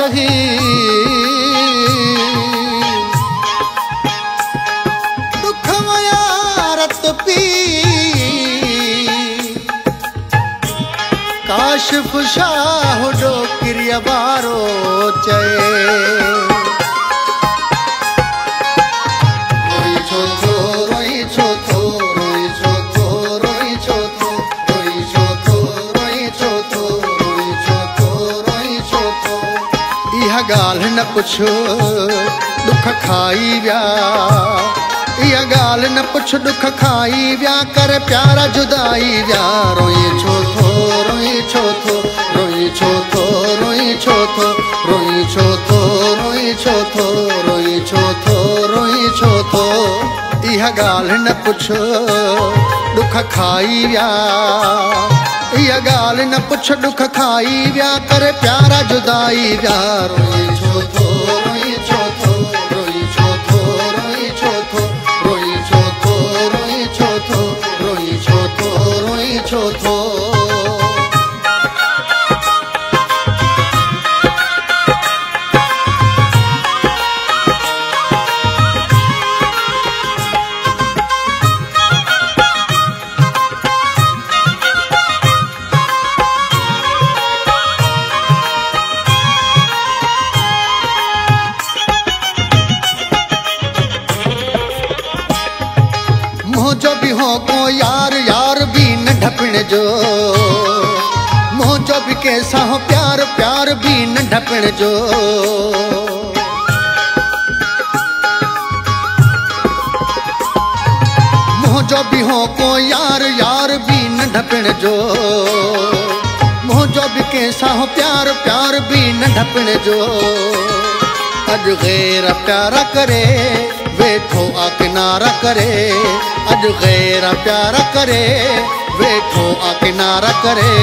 सही दुख यारत पी काशिफ शाह डोकिरिया बारो चए रोई छो थो रोई छो थो रोई छो थो रोई छो थो रोई छो थो रोई छो थो रोई छो थो रोई छो थो इहा ॻाल्हि न पुछो दुख खाई विया इहा ॻाल्हि न पुछ दुख खाई विया कर प्यारा जुदाई विया रोई छो थो रोई छो थो रोई छो थो रोई छो थो रोई छो थो रोई छो थो रोई छो थो रोई छो थो इहा ॻाल्हि न पुछ दुख खाई विया इहा ॻाल्हि न पुछ दुख खाई विया कर प्यारा जुदाई विया रोई छो थो रोई छो थो रोई छो थो रोई छो थो रोई छो थो रोई छो थो रोई छो थो रोई छो थो मुझो भी हो को यार यार भी न ढपण जो मुझो भी कैसा हो प्यार प्यार भी न ढपण जो मुझो भी हो को यार यार भी न ढपण जो मुझो भी कैसा हो प्यार प्यार भी न ढपण जो अज गैर प्यारा करे वेठो आ किनारा करे अज गैर प्यारा करे वेठो आ किनारा करे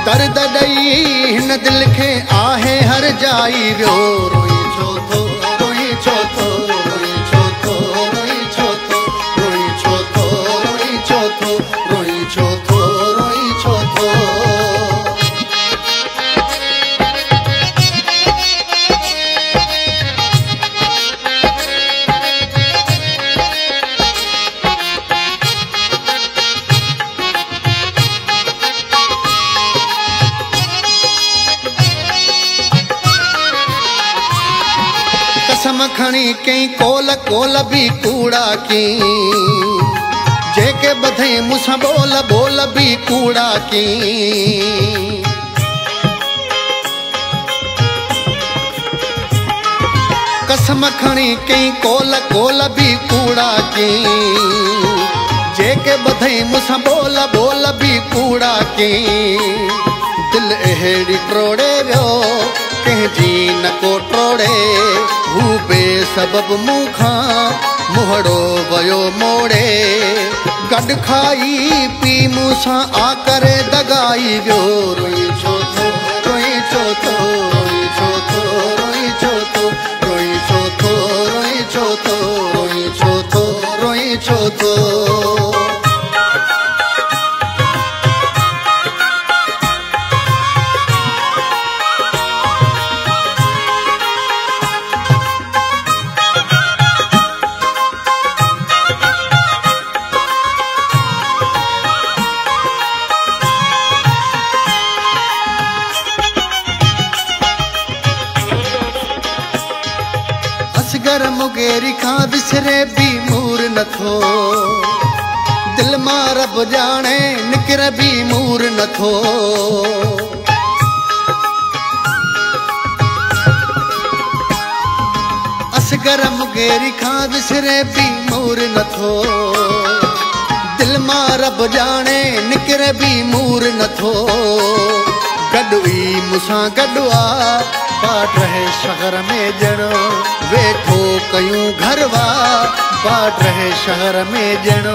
दर्द ॾई हिन दिल खे आहे हर जाई वियो रोई छो थो रोई छो थो रोई छो थो रोई छो थो रोई छो थो रोई छो थो रोई छो थो रोई छो थो कसम खणी कई कोल कोल भी कूड़ा की जेके बधई मुसा बोल बोल भी कूड़ा की कसम खणी कई कोल कोल भी कूड़ा की जेके बधई मुसा बोल बोल भी कूड़ा की दिल अहिड़ी ट्रोड़े वियो कंहिंजी न को ट्रोड़े हू बेसबब मूंखां मुहड़ो वयो मोड़े गॾु खाई पी मूंसां आ करे दगाई वियो रोई छो थो रोई छो थो रोई छो थो रोई छो थो रोई छो थो रोई छो थो रोई छो थो रोई छो थो असगर मुगेरी खां विसरे भी मूर नथो दिल मां रब जाने निकिरे भी मूर नथो असगर मुगेरी खां विसरे भी मूर नथो दिल मां रब जाने निकिरे भी मूर नथो गॾु ई मूंसां गॾु आ बाट रहे शहर में ॼण वेठो कयूं घरवा बाट रहे शहर में ॼण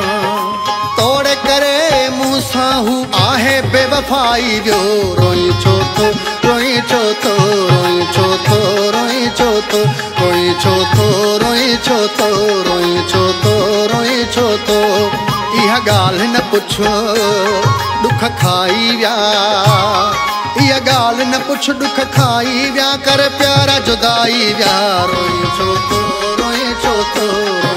तोड़े करे मूंसां हू आहे बेवफाई वियो रोई छो थो रोई छो थो रोई छो थो रोई छो थो रोई छो थो रोई छो थो रोई छो थो रोई छो थो इहा ॻाल्हि न पुछो दुख खाई विया इहा इहा ॻाल्हि न पुछ दुख खाई विया कर प्यारा जुदाई विया रोई छो थो रोई छो थो